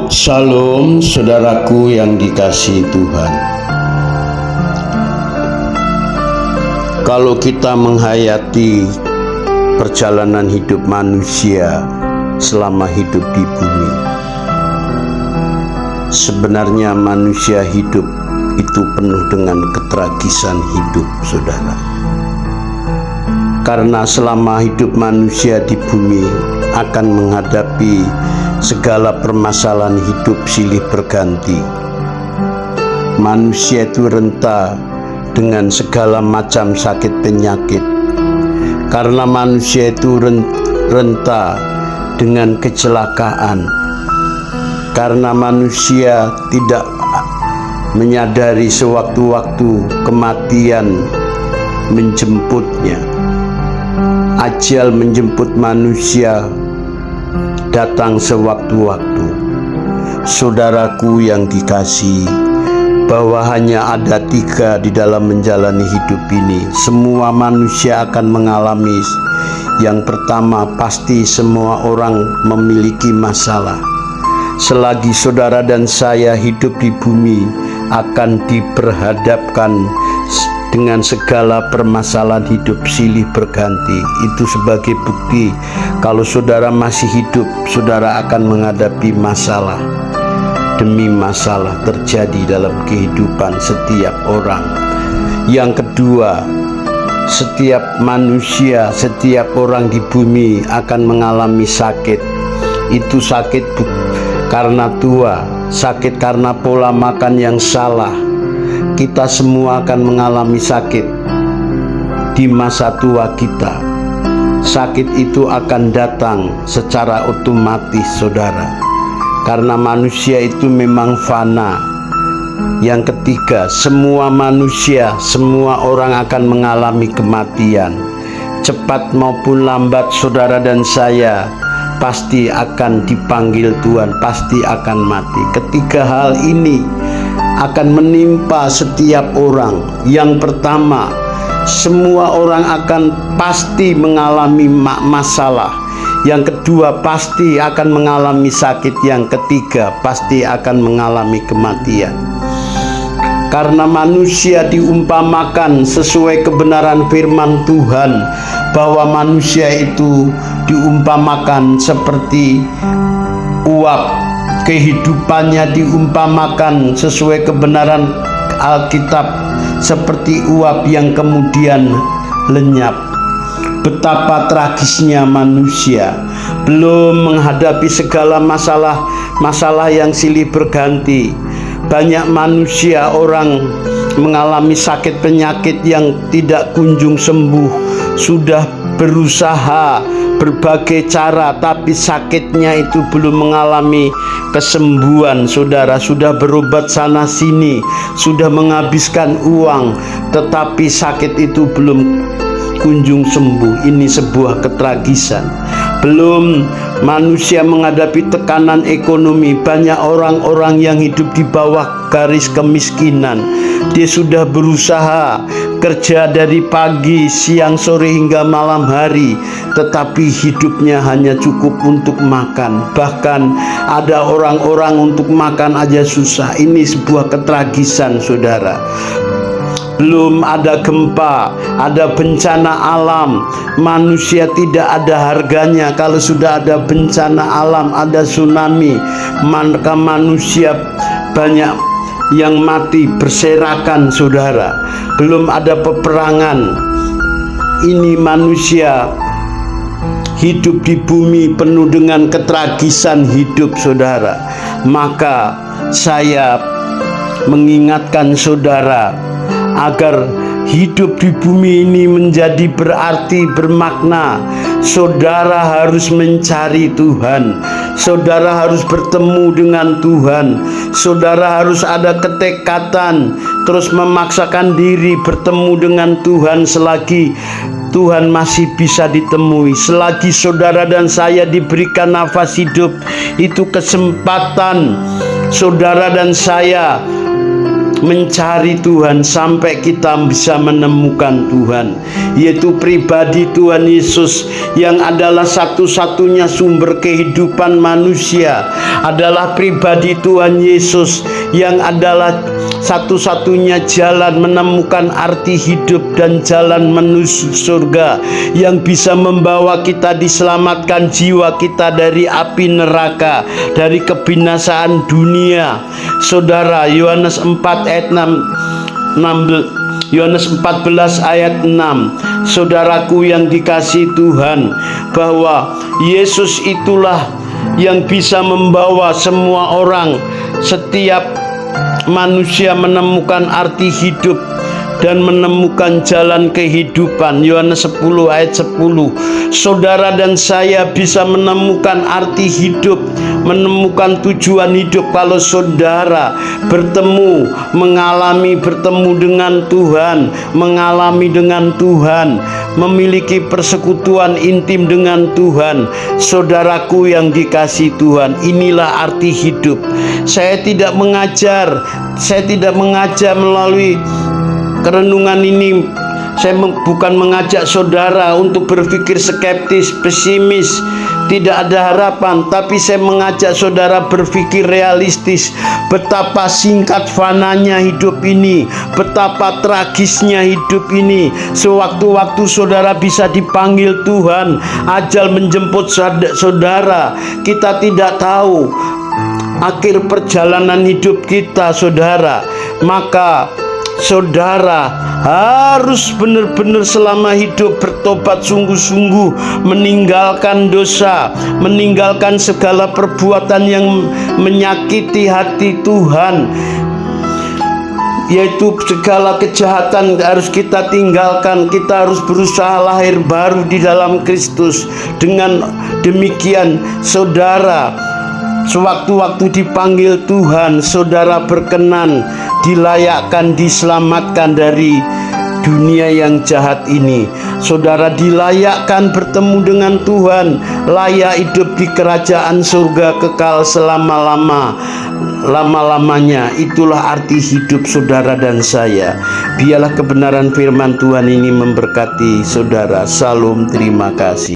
Shalom saudaraku yang dikasihi Tuhan. Kalau kita menghayati perjalanan hidup manusia selama hidup di bumi, sebenarnya manusia hidup itu penuh dengan ketragisan hidup, saudara. Karena selama hidup manusia di bumi akan menghadapi segala permasalahan hidup silih berganti. Manusia itu renta dengan segala macam sakit penyakit. Karena manusia itu renta dengan kecelakaan. Karena manusia tidak menyadari sewaktu-waktu kematian menjemputnya. Ajal menjemput manusia datang sewaktu-waktu. Saudaraku yang dikasihi, bahwa hanya ada 3 di dalam menjalani hidup ini. Semua manusia akan mengalami. Yang pertama, pasti semua orang memiliki masalah. Selagi saudara dan saya hidup di bumi, akan diperhadapkan dengan segala permasalahan hidup silih berganti. Itu sebagai bukti kalau saudara masih hidup, saudara akan menghadapi masalah demi masalah terjadi dalam kehidupan setiap orang. Yang kedua, setiap manusia, setiap orang di bumi akan mengalami sakit. Itu sakit karena tua, sakit karena pola makan yang salah. Kita semua akan mengalami sakit di masa tua kita. Sakit itu akan datang secara otomatis, saudara, karena manusia itu memang fana. Yang ketiga, semua manusia, semua orang akan mengalami kematian. Cepat maupun lambat, saudara dan saya pasti akan dipanggil Tuhan, pasti akan mati. Ketiga hal ini akan menimpa setiap orang. Yang pertama, semua orang akan pasti mengalami masalah. Yang kedua, pasti akan mengalami sakit. Yang ketiga, pasti akan mengalami kematian. Karena manusia diumpamakan sesuai kebenaran firman Tuhan, bahwa manusia itu diumpamakan seperti uap. Kehidupannya diumpamakan sesuai kebenaran Alkitab seperti uap yang kemudian lenyap. Betapa tragisnya manusia, belum menghadapi segala masalah yang silih berganti. Banyak manusia, orang mengalami sakit penyakit yang tidak kunjung sembuh. Sudah berusaha berbagai cara, tapi sakitnya itu belum mengalami kesembuhan. Saudara sudah berobat sana sini, sudah menghabiskan uang, tetapi sakit itu belum kunjung sembuh. Ini sebuah ketragisan. Belum manusia menghadapi tekanan ekonomi. Banyak orang-orang yang hidup di bawah garis kemiskinan. Dia sudah berusaha kerja dari pagi, siang, sore hingga malam hari, tetapi hidupnya hanya cukup untuk makan. Bahkan ada orang-orang untuk makan aja susah. Ini sebuah ketragisan, saudara. Belum ada gempa, ada bencana alam. Manusia tidak ada harganya. Kalau sudah ada bencana alam, ada tsunami, maka manusia banyak yang mati berserakan, saudara. Belum ada peperangan. Ini manusia hidup di bumi penuh dengan ketragisan hidup, saudara. Maka saya mengingatkan saudara agar hidup di bumi ini menjadi berarti, bermakna. Saudara harus mencari Tuhan. Saudara harus bertemu dengan Tuhan. Saudara harus ada ketekatan, terus memaksakan diri bertemu dengan Tuhan selagi Tuhan masih bisa ditemui. Selagi saudara dan saya diberikan nafas hidup, itu kesempatan saudara dan saya mencari Tuhan sampai kita bisa menemukan Tuhan, yaitu pribadi Tuhan Yesus yang adalah satu-satunya sumber kehidupan manusia, adalah pribadi Tuhan Yesus yang adalah satu-satunya jalan menemukan arti hidup dan jalan menuju surga, yang bisa membawa kita diselamatkan jiwa kita dari api neraka, dari kebinasaan dunia. Saudara, Yohanes 4 ayat 16, Yohanes 14 ayat 6. Saudaraku yang dikasihi Tuhan, bahwa Yesus itulah yang bisa membawa semua orang, setiap manusia menemukan arti hidup dan menemukan jalan kehidupan. Yohanes 10 ayat 10. Saudara dan saya bisa menemukan arti hidup, menemukan tujuan hidup kalau saudara mengalami bertemu dengan Tuhan, mengalami dengan Tuhan, memiliki persekutuan intim dengan Tuhan. Saudaraku yang dikasihi Tuhan, inilah arti hidup. Saya tidak mengajar melalui kerenungan ini. Saya bukan mengajak saudara untuk berpikir skeptis, pesimis, tidak ada harapan, tapi saya mengajak saudara berpikir realistis. Betapa singkat fananya hidup ini, betapa tragisnya hidup ini. Sewaktu-waktu saudara bisa dipanggil Tuhan, ajal menjemput saudara. Kita tidak tahu akhir perjalanan hidup kita, saudara. Maka saudara harus benar-benar selama hidup bertobat sungguh-sungguh, meninggalkan dosa, meninggalkan segala perbuatan yang menyakiti hati Tuhan, yaitu segala kejahatan harus kita tinggalkan. Kita harus berusaha lahir baru di dalam Kristus. Dengan demikian, saudara, sewaktu-waktu dipanggil Tuhan, saudara berkenan, dilayakkan, diselamatkan dari dunia yang jahat ini. Saudara dilayakkan bertemu dengan Tuhan, layak hidup di kerajaan surga kekal selama-lamanya. Itulah arti hidup saudara dan saya. Biarlah kebenaran firman Tuhan ini memberkati saudara. Salam, terima kasih.